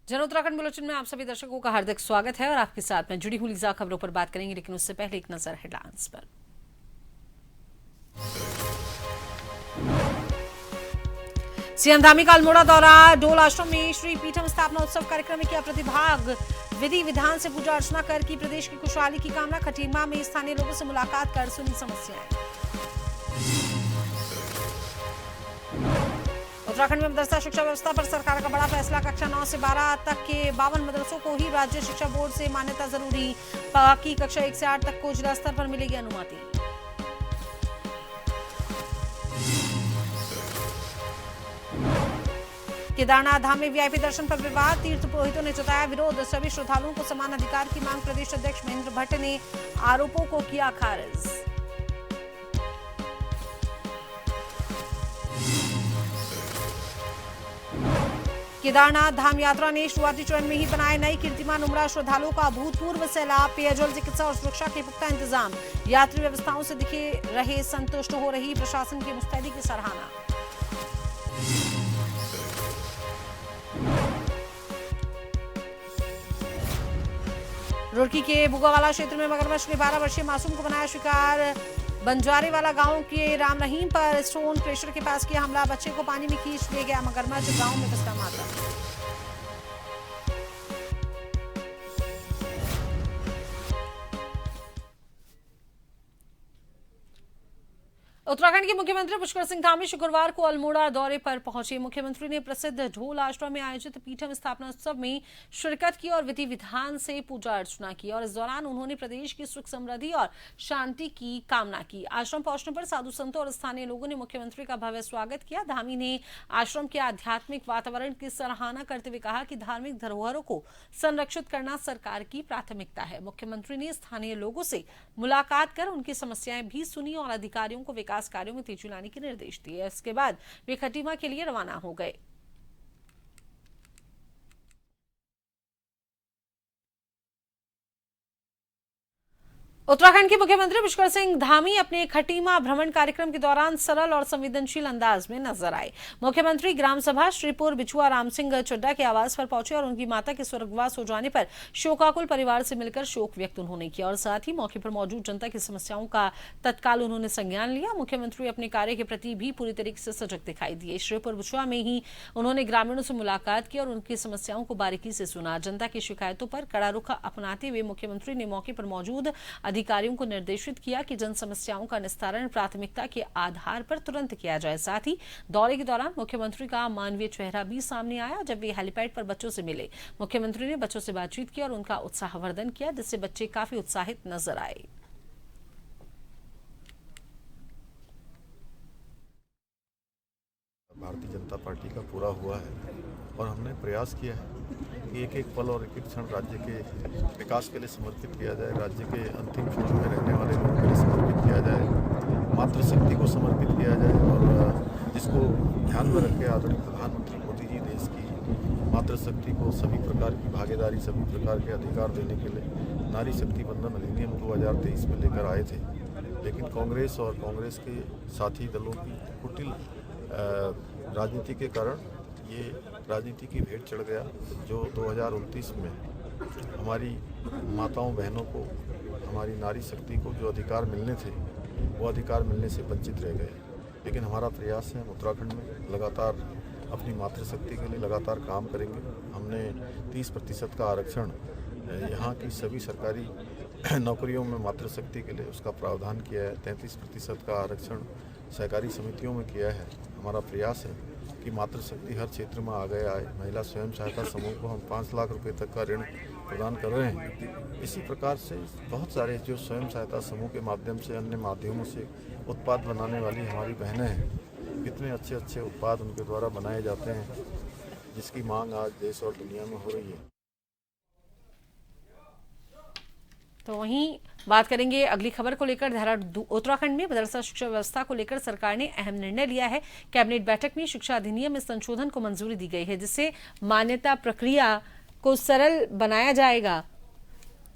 जन उत्तराखंड बुलेटिन में आप सभी दर्शकों का हार्दिक स्वागत है और आपके साथ मैं जुड़ी हूं लीजा। खबरों पर बात करेंगे, लेकिन उससे पहले एक नजर हेडलाइंस पर। सीएम धामी का अल्मोड़ा दौरा, डोल आश्रम में श्री पीठम स्थापना उत्सव कार्यक्रम में किया प्रतिभाग। विधि विधान से पूजा अर्चना कर की प्रदेश की खुशहाली की कामना। खटीमा में स्थानीय लोगों से मुलाकात कर सुनी समस्याएं। उत्तराखंड में मदरसा शिक्षा व्यवस्था पर सरकार का बड़ा फैसला। कक्षा 9 से 12 तक के 52 मदरसों को ही राज्य शिक्षा बोर्ड से मान्यता जरूरी। बाकी कक्षा 1 से 8 तक को जिला स्तर पर मिलेगी अनुमति। केदारनाथ धाम में वीआईपी दर्शन पर विवाद, तीर्थ पुरोहितों ने जताया विरोध। सभी श्रद्धालुओं को समान अधिकार की मांग। प्रदेश अध्यक्ष महेंद्र भट्ट ने आरोपों को किया खारिज। केदारनाथ धाम यात्रा ने शुरुआती चरण में ही बनाए नई कीर्तिमान। उमड़ा श्रद्धालुओं का अभूतपूर्व सैलाब। पेयजल, चिकित्सा और सुरक्षा के पुख्ता इंतजाम। यात्री व्यवस्थाओं से दिखे रहे संतुष्ट। हो रही प्रशासन की मुस्तैदी की सराहना। रुड़की के बुगावाला क्षेत्र में मगरमच्छ ने 12 वर्षीय मासूम को बनाया शिकार। बंजारेवाला गांव के राम रहीम पर स्टोन क्रेशर के पास किया हमला। बच्चे को पानी में खींच ले गया मगरमच्छ। गांव में बसता मातम। उत्तराखंड के मुख्यमंत्री पुष्कर सिंह धामी शुक्रवार को अल्मोड़ा दौरे पर पहुंचे। मुख्यमंत्री ने प्रसिद्ध ढोल आश्रम में आयोजित पीठम स्थापना उत्सव में शिरकत की और विधि विधान से पूजा अर्चना की। और इस दौरान उन्होंने प्रदेश की सुख समृद्धि और शांति की कामना की। आश्रम पहुंचने पर साधु संतों और स्थानीय लोगों ने मुख्यमंत्री का भव्य स्वागत किया। धामी ने आश्रम के आध्यात्मिक वातावरण की सराहना करते हुए कहा कि धार्मिक धरोहरों को संरक्षित करना सरकार की प्राथमिकता है। मुख्यमंत्री ने स्थानीय लोगों से मुलाकात कर उनकी समस्याएं भी सुनी और अधिकारियों को विकास कार्यों में तेजी लाने के निर्देश दिए। इसके बाद वे खटीमा के लिए रवाना हो गए। उत्तराखंड के मुख्यमंत्री पुष्कर सिंह धामी अपने खटीमा भ्रमण कार्यक्रम के दौरान सरल और संवेदनशील अंदाज में नजर आए। मुख्यमंत्री ग्राम सभा श्रीपुर बिछुआ राम सिंह चड्डा के आवास पर पहुंचे और उनकी माता के स्वर्गवास हो जाने पर शोकाकुल परिवार से मिलकर शोक व्यक्त उन्होंने किया और साथ ही मौके पर मौजूद जनता की समस्याओं का तत्काल उन्होंने संज्ञान लिया। मुख्यमंत्री अपने कार्य के प्रति भी पूरी तरीके से सजग दिखाई दिए। श्रीपुर बिछुआ में ही उन्होंने ग्रामीणों से मुलाकात की और उनकी समस्याओं को बारीकी से सुना। जनता की शिकायतों पर कड़ा रुख अपनाते हुए मुख्यमंत्री ने मौके पर मौजूद अधिकारियों को निर्देशित किया कि जन समस्याओं का निस्तारण प्राथमिकता के आधार पर तुरंत किया जाए। साथ ही दौरे के दौरान मुख्यमंत्री का मानवीय चेहरा भी सामने आया जब वे हेलीपैड पर बच्चों से मिले। मुख्यमंत्री ने बच्चों से बातचीत की और उनका उत्साहवर्धन किया, जिससे बच्चे काफी उत्साहित नजर आए। भारतीय जनता पार्टी का पूरा हुआ है और हमने प्रयास किया है कि एक एक पल और एक एक क्षण राज्य के विकास के लिए समर्पित किया जाए। राज्य के अंतिम क्षणों में रहने वाले लोगों के लिए समर्पित किया जाए। मातृशक्ति को समर्पित किया जाए और जिसको ध्यान में रख के आदरणीय प्रधानमंत्री मोदी जी देश की मातृशक्ति को सभी प्रकार की भागीदारी, सभी प्रकार के अधिकार देने के लिए नारी शक्ति बंधन अधिनियम 2023 में लेकर आए थे। लेकिन कांग्रेस और कांग्रेस के साथी दलों की कुटिल राजनीति के कारण ये राजनीति की भेंट चढ़ गया, जो 2029 में हमारी माताओं बहनों को, हमारी नारी शक्ति को जो अधिकार मिलने थे वो अधिकार मिलने से वंचित रह गए। लेकिन हमारा प्रयास है, हम उत्तराखंड में लगातार अपनी मातृशक्ति के लिए लगातार काम करेंगे। हमने 30% का आरक्षण यहाँ की सभी सरकारी नौकरियों में मातृशक्ति के लिए उसका प्रावधान किया है। 33% का आरक्षण सहकारी समितियों में किया है। हमारा प्रयास है कि मातृशक्ति हर क्षेत्र में आगे आए। महिला स्वयं सहायता समूह को हम 5 लाख रुपए तक का ऋण प्रदान कर रहे हैं। इसी प्रकार से बहुत सारे जो स्वयं सहायता समूह के माध्यम से, अन्य माध्यमों से उत्पाद बनाने वाली हमारी बहनें हैं, कितने अच्छे अच्छे उत्पाद उनके द्वारा बनाए जाते हैं, जिसकी मांग आज देश और दुनिया में हो रही है। तो वहीं बात करेंगे अगली खबर को लेकर। उत्तराखंड में मदरसा शिक्षा व्यवस्था को लेकर सरकार ने अहम निर्णय लिया है। कैबिनेट बैठक में शिक्षा अधिनियम में संशोधन को मंजूरी दी गई है, जिससे मान्यता प्रक्रिया को सरल बनाया जाएगा।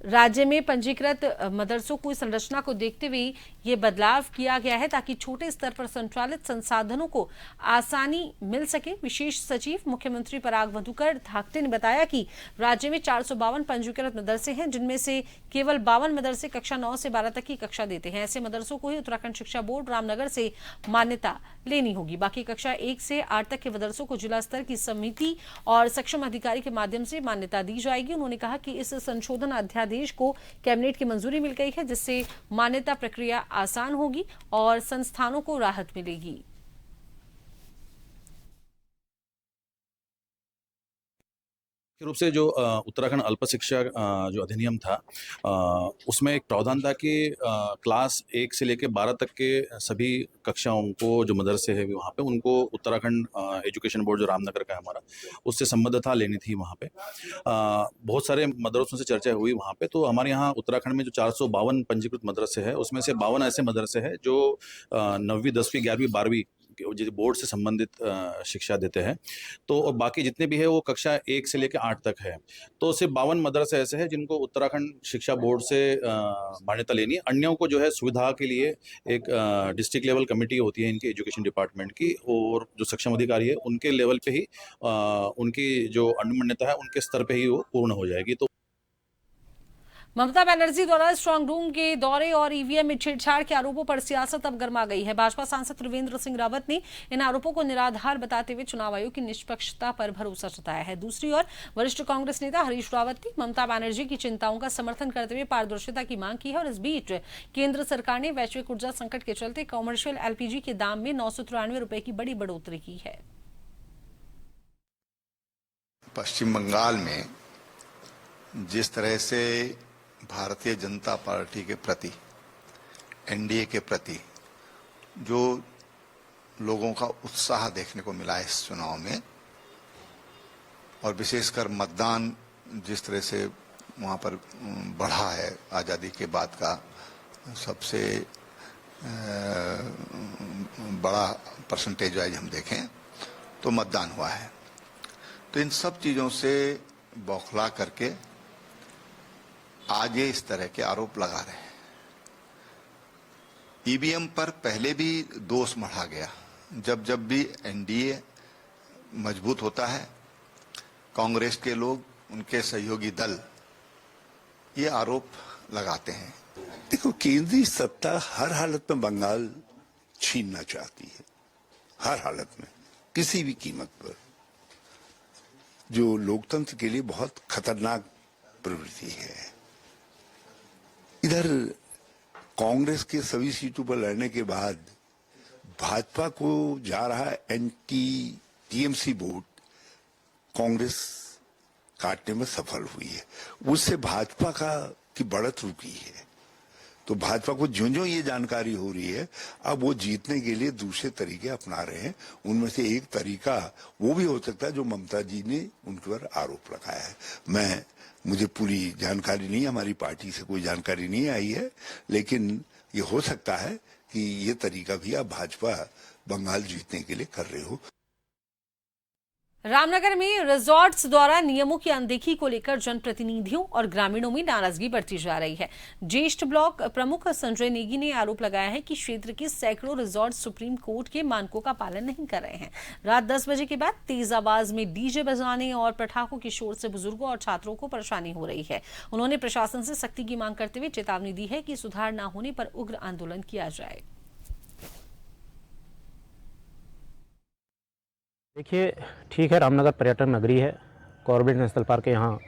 राज्य में पंजीकृत मदरसों की संरचना को देखते हुए ये बदलाव किया गया है ताकि छोटे स्तर पर संचालित संसाधनों को आसानी मिल सके। विशेष सचिव मुख्यमंत्री पराग मधुकर थाकटे ने बताया कि राज्य में 452 पंजीकृत मदरसे हैं, जिनमें से केवल 52 मदरसे कक्षा 9 से 12 तक की कक्षा देते हैं। ऐसे मदरसों को ही उत्तराखंड शिक्षा बोर्ड रामनगर से मान्यता लेनी होगी। बाकी कक्षा 1 से 8 तक के मदरसों को जिला स्तर की समिति और सक्षम अधिकारी के माध्यम से मान्यता दी जाएगी। उन्होंने कहा कि इस संशोधन अध्यादेश को कैबिनेट की मंजूरी मिल गई है, जिससे मान्यता प्रक्रिया आसान होगी और संस्थानों को राहत मिलेगी। मुख्य रूप से जो उत्तराखंड अल्प शिक्षा जो अधिनियम था, उसमें एक प्रावधान था कि क्लास 1 से लेकर 12 तक के सभी कक्षाओं को जो मदरसे हैं वहाँ पे उनको उत्तराखंड एजुकेशन बोर्ड जो रामनगर का है हमारा, उससे संबद्धता लेनी थी वहाँ पे। बहुत सारे मदरसों से चर्चा हुई वहाँ पे, तो हमारे यहाँ उत्तराखंड में जो 452 पंजीकृत मदरसे हैं उसमें से 52 ऐसे मदरसे हैं जो 9वीं 10वीं 11वीं 12वीं बोर्ड से संबंधित शिक्षा देते हैं। तो और बाकी जितने भी है वो कक्षा 1 से लेकर 8 तक है। तो सिर्फ 52 मदरसे ऐसे हैं जिनको उत्तराखंड शिक्षा बोर्ड से मान्यता लेनी है। अन्यों को जो है सुविधा के लिए एक डिस्ट्रिक्ट लेवल कमेटी होती है इनके एजुकेशन डिपार्टमेंट की, और जो सक्षम अधिकारी है उनके लेवल पे ही उनकी जो अनुमान्यता है उनके स्तर पे ही वो पूर्ण हो जाएगी। तो ममता बनर्जी द्वारा स्ट्रांग रूम के दौरे और ईवीएम में छेड़छाड़ के आरोपों पर सियासत अब गर्मा गई है। भाजपा सांसद त्रिवेंद्र सिंह रावत ने इन आरोपों को निराधार बताते हुए चुनाव आयोग की निष्पक्षता पर भरोसा जताया है। दूसरी ओर वरिष्ठ कांग्रेस नेता हरीश रावत ने ममता बनर्जी की चिंताओं का समर्थन करते हुए पारदर्शिता की मांग की है। और इस बीच केंद्र सरकार ने वैश्विक ऊर्जा संकट के चलते कॉमर्शियल एलपीजी के दाम में 993 रुपए की बड़ी बढ़ोतरी की है। पश्चिम बंगाल में जिस तरह से भारतीय जनता पार्टी के प्रति, एनडीए के प्रति जो लोगों का उत्साह देखने को मिला इस चुनाव में, और विशेषकर मतदान जिस तरह से वहां पर बढ़ा है, आज़ादी के बाद का सबसे बड़ा परसेंटेज वाइज हम देखें तो मतदान हुआ है। तो इन सब चीज़ों से बौखला करके आज ये इस तरह के आरोप लगा रहे हैं। ईवीएम पर पहले भी दोष मढ़ा गया। जब जब भी एनडीए मजबूत होता है, कांग्रेस के लोग, उनके सहयोगी दल ये आरोप लगाते हैं। देखो, केंद्रीय सत्ता हर हालत में बंगाल छीनना चाहती है, हर हालत में, किसी भी कीमत पर, जो लोकतंत्र के लिए बहुत खतरनाक प्रवृत्ति है। इधर कांग्रेस के सभी सीटों पर लड़ने के बाद भाजपा को जा रहा एंटी टीएमसी वोट कांग्रेस काटने में सफल हुई है। उससे भाजपा की बढ़त रुकी है। तो भाजपा को ज्यों-ज्यों ये जानकारी हो रही है, अब वो जीतने के लिए दूसरे तरीके अपना रहे हैं। उनमें से एक तरीका वो भी हो सकता है जो ममता जी ने उनके पर आरोप लगाया है। मुझे पूरी जानकारी नहीं, हमारी पार्टी से कोई जानकारी नहीं आई है, लेकिन ये हो सकता है कि ये तरीका भी अब भाजपा बंगाल जीतने के लिए कर रहे हो। रामनगर में रिजॉर्ट्स द्वारा नियमों की अनदेखी को लेकर जनप्रतिनिधियों और ग्रामीणों में नाराजगी बढ़ती जा रही है। ज्येष्ठ ब्लॉक प्रमुख संजय नेगी ने आरोप लगाया है कि क्षेत्र के सैकड़ों रिजॉर्ट सुप्रीम कोर्ट के मानकों का पालन नहीं कर रहे हैं। रात 10 बजे के बाद तेज आवाज में डीजे बजाने और पटाखों के शोर से बुजुर्गों और छात्रों को परेशानी हो रही है। उन्होंने प्रशासन से सख्ती की मांग करते हुए चेतावनी दी है कि सुधार न होने पर उग्र आंदोलन किया जाए। देखिए, ठीक है, रामनगर पर्यटन नगरी है, कॉर्बेट नेशनल पार्क यहाँ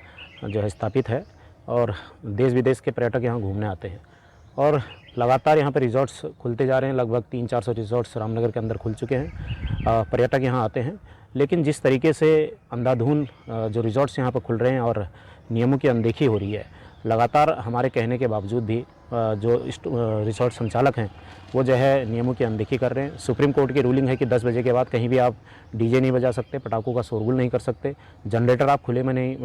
जो है स्थापित है और देश विदेश के पर्यटक यहाँ घूमने आते हैं और लगातार यहाँ पर रिजॉर्ट्स खुलते जा रहे हैं। लगभग 300-400 रिजॉर्ट्स रामनगर के अंदर खुल चुके हैं। पर्यटक यहाँ आते हैं, लेकिन जिस तरीके से अंधाधुंध जो रिजॉर्ट्स यहाँ पर खुल रहे हैं और नियमों की अनदेखी हो रही है, लगातार हमारे कहने के बावजूद भी जो रिसोर्ट संचालक हैं वो जो है नियमों की अनदेखी कर रहे हैं। सुप्रीम कोर्ट की रूलिंग है कि 10 बजे के बाद कहीं भी आप डीजे नहीं बजा सकते, पटाखों का शोरगुल नहीं कर सकते, जनरेटर आप खुले में नहीं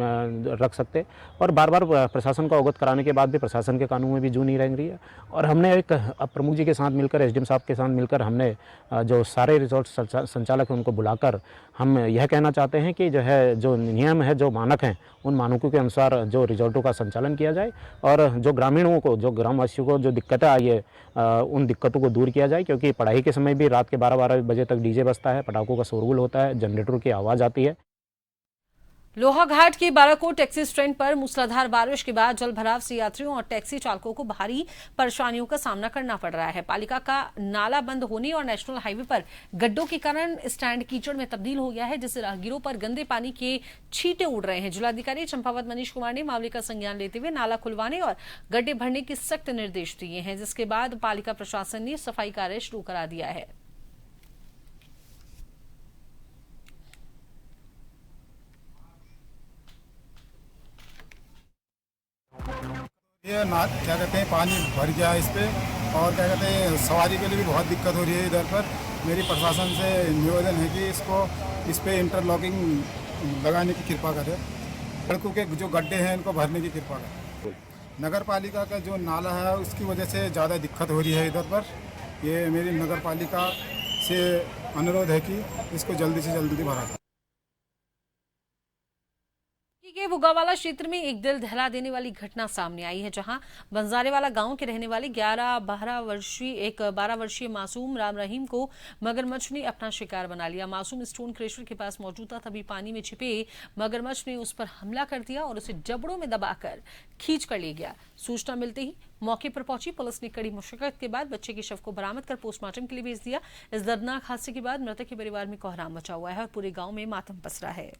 रख सकते, और बार बार प्रशासन को अवगत कराने के बाद भी प्रशासन के कानून में भी जू नहीं रह रही है। और हमने एक प्रमुख जी के साथ मिलकर, एसडीएम साहब के साथ मिलकर हमने जो सारे रिसोर्ट संचालक हैं उनको बुलाकर हम यह कहना चाहते हैं कि जो है जो नियम है, जो मानक हैं, उन मानकों के अनुसार जो रिजॉर्टों का संचालन किया जाए और जो ग्रामीणों को, जो ग्रामवासियों को जो दिक्कतें आई है उन दिक्कतों को दूर किया जाए। क्योंकि पढ़ाई के समय भी रात के 12-12 बजे तक डीजे बजता है, पटाखों का शोरगुल होता है, जनरेटरों की आवाज़ आती है। लोहाघाट के बाराकोट टैक्सी स्टैंड पर मूसलाधार बारिश के बाद जल भराव से यात्रियों और टैक्सी चालकों को भारी परेशानियों का सामना करना पड़ रहा है। पालिका का नाला बंद होने और नेशनल हाईवे पर गड्ढों के कारण स्टैंड कीचड़ में तब्दील हो गया है, जिससे राहगीरों पर गंदे पानी के छींटे उड़ रहे हैं। जिलाधिकारी चंपावत मनीष कुमार ने मामले का संज्ञान लेते हुए नाला खुलवाने और गड्ढे भरने के सख्त निर्देश दिए हैं, जिसके बाद पालिका प्रशासन ने सफाई कार्य शुरू करा दिया है। ये ना क्या कहते हैं, पानी भर गया है इस पे, और क्या कहते हैं सवारी के लिए भी बहुत दिक्कत हो रही है इधर पर। मेरी प्रशासन से निवेदन है कि इस पे इंटरलॉकिंग लगाने की कृपा करें, सड़कों के जो गड्ढे हैं इनको भरने की कृपा करें। नगर पालिका का जो नाला है उसकी वजह से ज़्यादा दिक्कत हो रही है इधर पर। ये मेरी नगर पालिका से अनुरोध है कि इसको जल्दी से जल्दी भरा जाए। के बुगावाला क्षेत्र में एक दिल दहला देने वाली घटना सामने आई है, जहां बंजारेवाला गांव के रहने वाले 12 वर्षीय मासूम राम रहीम को मगरमच्छ ने अपना शिकार बना लिया। मासूम स्टोन क्रेशर के पास मौजूद था, तभी पानी में छिपे मगरमच्छ ने उस पर हमला कर दिया और उसे जबड़ों में दबाकर खींच कर ले गया। सूचना मिलते ही मौके पर पहुंची पुलिस ने कड़ी मुशक्कत के बाद बच्चे के शव को बरामद कर पोस्टमार्टम के लिए भेज दिया। इस दर्दनाक हादसे के बाद मृतक के परिवार में कोहराम मचा हुआ है और पूरे गाँव में मातम पसरा है।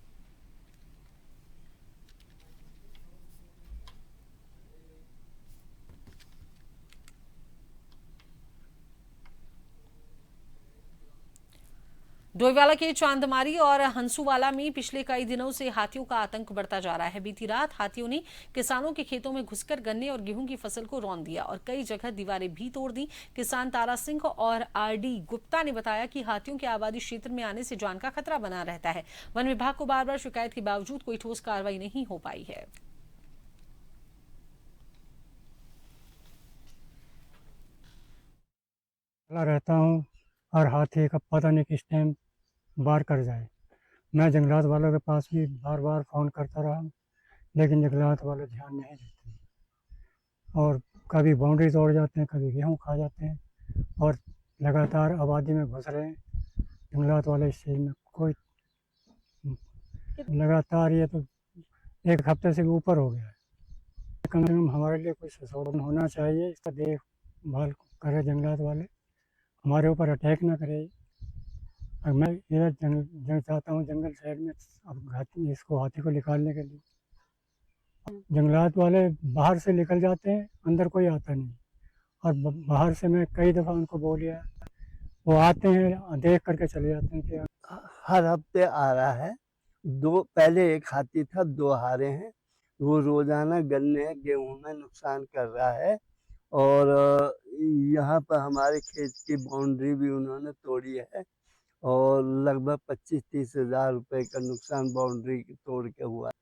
डोईवाला के चांदमारी और हंसूवाला में पिछले कई दिनों से हाथियों का आतंक बढ़ता जा रहा है। बीती रात हाथियों ने किसानों के खेतों में घुसकर गन्ने और गेहूं की फसल को रौंद दिया और कई जगह दीवारें भी तोड़ दी। किसान तारा सिंह और आरडी गुप्ता ने बताया कि हाथियों के आबादी क्षेत्र में आने से जान का खतरा बना रहता है। वन विभाग को बार बार शिकायत के बावजूद कोई ठोस कार्रवाई नहीं हो पाई है। रहता हूँ और हाथी का पता नहीं किस टाइम बार कर जाए। मैं जंगलात वालों के पास भी बार बार फ़ोन करता रहा, लेकिन जंगलात वाले ध्यान नहीं देते और कभी बाउंड्री तोड़ जाते हैं, कभी गेहूँ खा जाते हैं और लगातार आबादी में घुस रहे हैं। जंगलात वाले इस चीज़ में कोई लगातार, ये तो एक हफ्ते से ऊपर हो गया है। कम से कम हमारे लिए कोई संशोधन होना चाहिए, इसका देखभाल करे जंगलात वाले, हमारे ऊपर अटैक ना करे। और मैं इधर जंग चाहता हूँ जंगल साइड में, अब हाथी को निकालने के लिए जंगलात वाले बाहर से निकल जाते हैं, अंदर कोई आता नहीं। और बाहर से मैं कई दफ़ा उनको बोलिया, वो आते हैं देख करके चले जाते हैं। कि हर हफ्ते आ रहा है। पहले एक हाथी था, 2 हारे हैं। वो रोजाना गन्ने गेहूं में नुकसान कर रहा है और यहाँ पर हमारे खेत की बाउंड्री भी उन्होंने तोड़ी है और लगभग 25-30 हज़ार रुपये का नुकसान बाउंड्री तोड़ के हुआ है।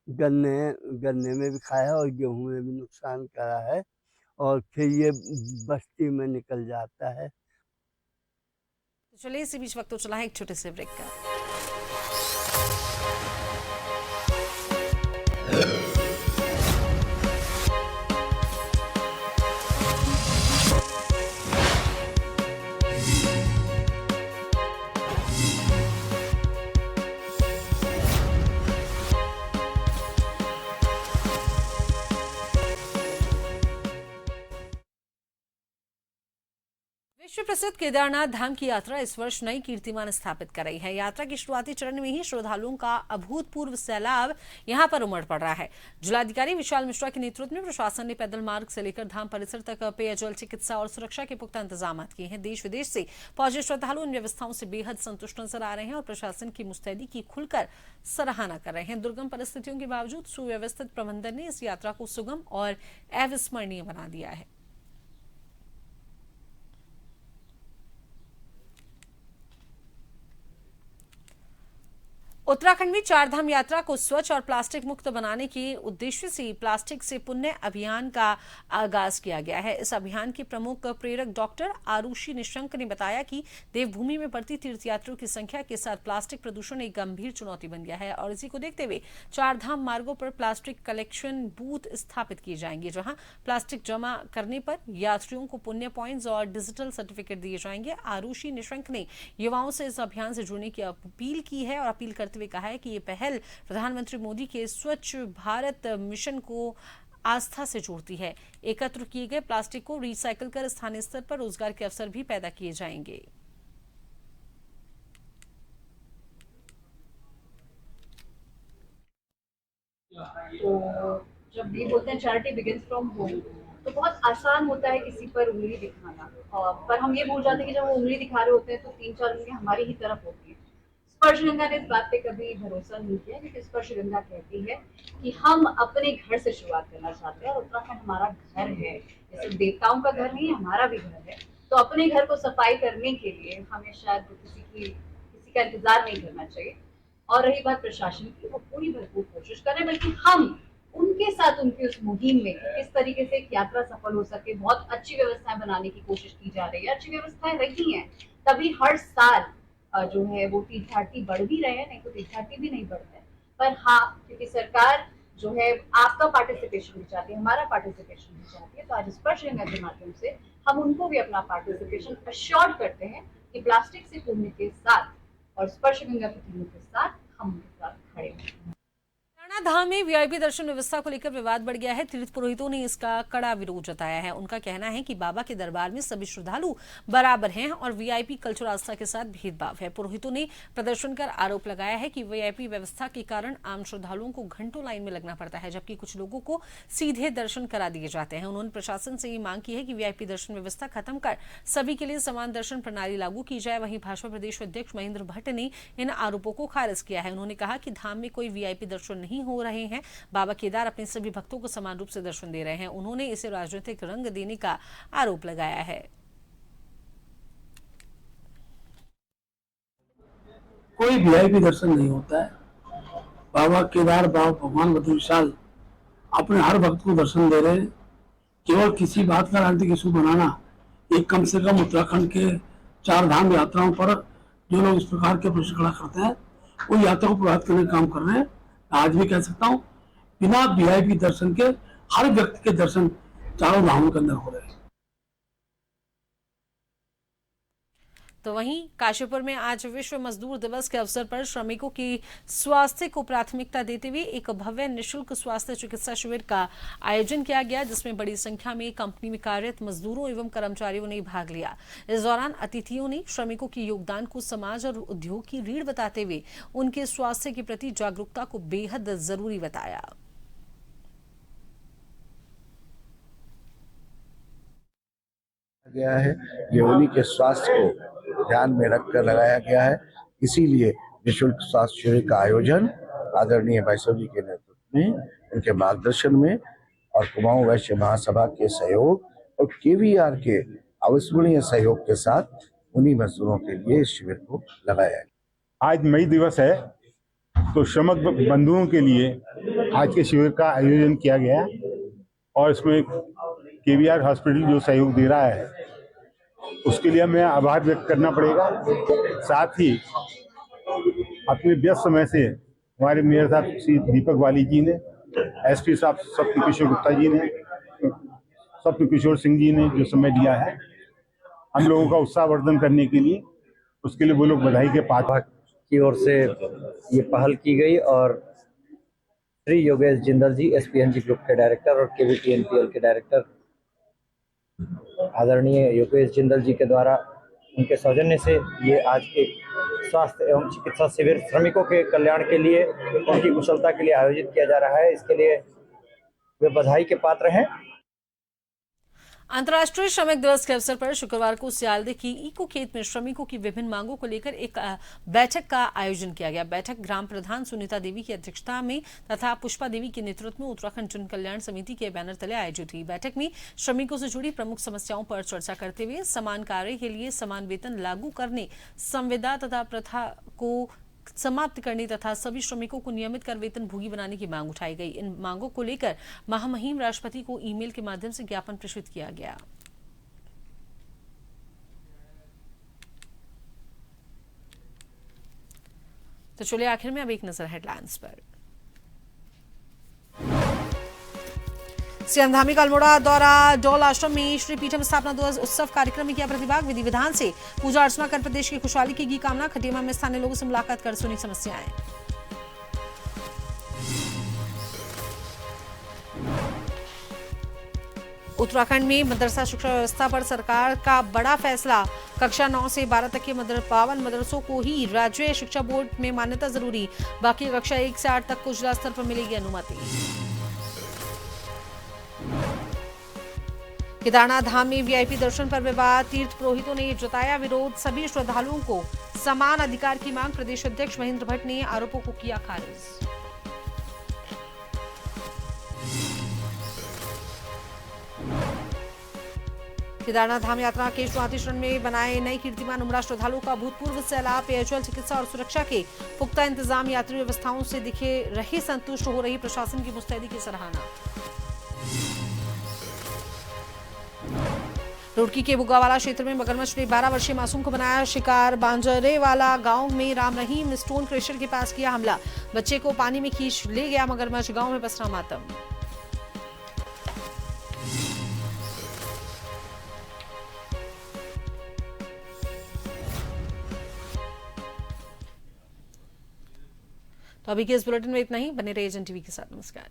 गन्ने में भी खाया और गेहूं में भी नुकसान करा है और फिर ये बस्ती में निकल जाता है। चलिए इसी बीच वक्त तो चला है एक छोटे से ब्रेक का। विश्व प्रसिद्ध केदारनाथ धाम की यात्रा इस वर्ष नई कीर्तिमान स्थापित कर रही है। यात्रा के शुरुआती चरण में ही श्रद्धालुओं का अभूतपूर्व सैलाब यहां पर उमड़ पड़ रहा है। जिलाधिकारी विशाल मिश्रा के नेतृत्व में प्रशासन ने पैदल मार्ग से लेकर धाम परिसर तक पेयजल, चिकित्सा और सुरक्षा के पुख्ता इंतजाम किए हैं। देश विदेश से पहुंचे श्रद्धालु इन व्यवस्थाओं से बेहद संतुष्ट नजर आ रहे हैं और प्रशासन की मुस्तैदी की खुलकर सराहना कर रहे हैं। दुर्गम परिस्थितियों के बावजूद सुव्यवस्थित प्रबंधन ने इस यात्रा को सुगम और अविस्मरणीय बना दिया है। उत्तराखंड में चारधाम यात्रा को स्वच्छ और प्लास्टिक मुक्त बनाने के उद्देश्य से प्लास्टिक से पुण्य अभियान का आगाज किया गया है। इस अभियान की प्रमुख प्रेरक डॉक्टर आरुषि निशंक ने बताया कि देवभूमि में बढ़ती तीर्थयात्रियों की संख्या के साथ प्लास्टिक प्रदूषण एक गंभीर चुनौती बन गया है और इसी को देखते हुए चारधाम मार्गों पर प्लास्टिक कलेक्शन बूथ स्थापित किए जाएंगे, जहां प्लास्टिक जमा करने पर यात्रियों को पुण्य पॉइंट्स और डिजिटल सर्टिफिकेट दिए जाएंगे। आरुषि निशंक ने युवाओं से इस अभियान से जुड़ने की अपील की है और अपील करते हुए कहा है कि ये पहल प्रधानमंत्री मोदी के स्वच्छ भारत मिशन को आस्था से जोड़ती है। एकत्र किए गए प्लास्टिक को रिसाइकिल कर स्थानीय स्तर पर रोजगार के अवसर भी पैदा किए जाएंगे। तो जब भी बोलते हैं चैरिटी बिगिंस फ्रॉम होम, तो बहुत आसान होता है किसी पर उंगली दिखाना, पर हम ये भूल जाते हैं कि जब वो उंगली दिखा रहे होते हैं तो 3-4 उंगलियां हमारी ही तरफ होती हैं। स्पर्श गंगा ने इस बात पे कभी भरोसा नहीं किया, क्योंकि स्पर्श गंगा कहती है कि हम अपने घर से शुरुआत करना चाहते हैं और उत्तराखंड हमारा घर है, जैसे देवताओं का घर नहीं है, हमारा भी घर है। तो अपने घर को सफाई करने के लिए हमें शायद किसी का इंतजार नहीं करना चाहिए। और रही बात प्रशासन की, वो पूरी भरपूर कोशिश कर रहे हैं, बल्कि हम उनके साथ उनकी उस मुहिम में किस तरीके से एक यात्रा सफल हो सके, बहुत अच्छी व्यवस्थाएं बनाने की कोशिश की जा रही है। अच्छी व्यवस्थाएं रही हैं, तभी हर साल जो है वो तीर्थयात्री बढ़ भी रहे हैं, नहीं तो तीर्थयात्री भी नहीं बढ़ते हैं। पर हाँ, क्योंकि सरकार जो है आपका पार्टिसिपेशन भी चाहती है, हमारा पार्टिसिपेशन भी चाहती है, तो आज स्पर्श गंगा के माध्यम से हम उनको भी अपना पार्टिसिपेशन अश्योर करते हैं कि प्लास्टिक से पुण्य के साथ और स्पर्श गंगा के पुण्य के साथ हम उनके साथ खड़े हैं। धाम में वीआईपी दर्शन व्यवस्था को लेकर विवाद बढ़ गया है। तीर्थ पुरोहितों ने इसका कड़ा विरोध जताया है। उनका कहना है कि बाबा के दरबार में सभी श्रद्धालु बराबर हैं और वीआईपी कल्चर आस्था के साथ भेदभाव है। पुरोहितों ने प्रदर्शन कर आरोप लगाया है कि वीआईपी व्यवस्था के कारण आम श्रद्धालुओं को घंटों लाइन में लगना पड़ता है, जबकि कुछ लोगों को सीधे दर्शन करा दिए जाते हैं। उन्होंने प्रशासन से ये मांग की है कि वीआईपी दर्शन व्यवस्था खत्म कर सभी के लिए समान दर्शन प्रणाली लागू की जाए। वहीं भाजपा प्रदेश अध्यक्ष महेंद्र भट्ट ने इन आरोपों को खारिज किया है। उन्होंने कहा कि धाम में कोई वीआईपी दर्शन नहीं हो रहे हैं। बाबा केदार अपने सभी भक्तों को समान रूप से दर्शन दे रहे हैं। उन्होंने इसे राजनीतिक रंग देने का आरोप लगाया है। कोई वीआईपी दर्शन नहीं होता है। बाबा केदार, बाबा भगवान बद्री विशाल अपने हर भक्त को दर्शन दे रहे हैं। केवल किसी बात का राजनीतिक इशू बनाना, एक कम से कम उत्तराखंड के 4 धाम यात्राओं पर जो लोग इस प्रकार के प्रश्न खड़ा करते हैं, वो यात्रा को प्रभावित करने का काम कर रहे हैं। आज भी कह सकता हूँ, बिना वीआईपी दर्शन के हर व्यक्ति के दर्शन चारों धामों के अंदर हो रहे हैं। तो वहीं काशीपुर में आज विश्व मजदूर दिवस के अवसर पर श्रमिकों की स्वास्थ्य को प्राथमिकता देते हुए एक भव्य निःशुल्क स्वास्थ्य चिकित्सा शिविर का आयोजन किया गया, जिसमें बड़ी संख्या में कंपनी में कार्यरत मजदूरों एवं कर्मचारियों ने भाग लिया। इस दौरान अतिथियों ने श्रमिकों के योगदान को समाज और उद्योग की रीढ़ बताते हुए उनके स्वास्थ्य के प्रति जागरूकता को बेहद जरूरी बताया। गया है, ये उन्हीं के स्वास्थ्य को ध्यान में रखकर लगाया गया है। इसीलिए निःशुल्क स्वास्थ्य शिविर का आयोजन आदरणीय वैष्णव जी के नेतृत्व में, उनके मार्गदर्शन में और कुमाऊं वैश्य महासभा के सहयोग और केवीआर के अविस्मरणीय सहयोग के साथ उन्हीं मजदूरों के लिए इस शिविर को लगाया है। आज मई दिवस है, तो श्रमिक बंधुओं के लिए आज के शिविर का आयोजन किया गया और इसमें केवीआर हॉस्पिटल जो सहयोग दे रहा है उसके लिए हमें आभार व्यक्त करना पड़ेगा। साथ ही अपने व्यस्त समय से हमारे मेयर साहब श्री दीपक वाली जी ने, एसपी साहब स्वप्न किशोर गुप्ता जी ने, स्वप्न किशोर सिंह जी ने जो समय दिया है हम लोगों का उत्साहवर्धन करने के लिए, उसके लिए वो लोग बधाई के पात्र की ओर से ये पहल की गई और श्री योगेश जिंदल जी एसपीएनजी ग्रुप के डायरेक्टर और केवीटीएनपीएल के डायरेक्टर आदरणीय योगेश जिंदल जी के द्वारा उनके सौजन्य से ये आज एक स्वास्थ्य एवं चिकित्सा शिविर श्रमिकों के कल्याण के लिए, उनकी कुशलता के लिए आयोजित किया जा रहा है। इसके लिए वे बधाई के पात्र हैं। अंतर्राष्ट्रीय श्रमिक दिवस के अवसर पर शुक्रवार को सियालदह की इको खेत में श्रमिकों की विभिन्न मांगों को लेकर एक बैठक का आयोजन किया गया। बैठक ग्राम प्रधान सुनीता देवी की अध्यक्षता में तथा पुष्पा देवी के नेतृत्व में उत्तराखंड जन कल्याण समिति के बैनर तले आयोजित हुई। बैठक में श्रमिकों से जुड़ी प्रमुख समस्याओं पर चर्चा करते हुए समान कार्य के लिए समान वेतन लागू करने, संविदा तथा प्रथा को समाप्त करने तथा सभी श्रमिकों को नियमित कर वेतन भोगी बनाने की मांग उठाई गई। इन मांगों को लेकर महामहिम राष्ट्रपति को ईमेल के माध्यम से ज्ञापन प्रेषित किया गया। तो चलिए आखिर में अब एक नजर हेडलाइंस पर। सीएम धामी का अल्मोड़ा दौरा, डोल आश्रम में श्री पीठम स्थापना दिवस उत्सव कार्यक्रम में किया प्रतिभाग। विधि विधान से पूजा अर्चना कर प्रदेश की खुशहाली की कामना। खटीमा में स्थानीय लोगों से मुलाकात कर सुनी समस्याएं। उत्तराखंड में मदरसा शिक्षा व्यवस्था पर सरकार का बड़ा फैसला। कक्षा 9 से 12 तक के 52 मदरसों को ही राज्य शिक्षा बोर्ड में मान्यता जरूरी। बाकी कक्षा 1 से 8 तक को जिला स्तर पर मिलेगी अनुमति। केदारनाथ धाम में वीआईपी दर्शन पर विवाद। तीर्थ पुरोहितों ने जताया विरोध। सभी श्रद्धालुओं को समान अधिकार की मांग। प्रदेश अध्यक्ष महेंद्र भट्ट ने आरोपों को किया खारिज। केदारनाथ धाम यात्रा के शुरुआती चरण में बनाए नए कीर्तिमान। उमड़ा श्रद्धालुओं का भूतपूर्व सैलाब। पेयजल, चिकित्सा और सुरक्षा के पुख्ता इंतजाम। यात्री व्यवस्थाओं से दिखे रहे संतुष्ट। हो रही प्रशासन की मुस्तैदी की सराहना। रुड़की के बुग्गावाला क्षेत्र में मगरमच्छ ने 12 वर्षीय मासूम को बनाया शिकार। बांजरेवाला गांव में राम रहीम स्टोन क्रेशर के पास किया हमला। बच्चे को पानी में खींच ले गया मगरमच्छ। गांव में पसरा मातम। तो अभी के इस बुलेटिन में इतना ही। बने रहिए एजेंट टीवी के साथ। नमस्कार।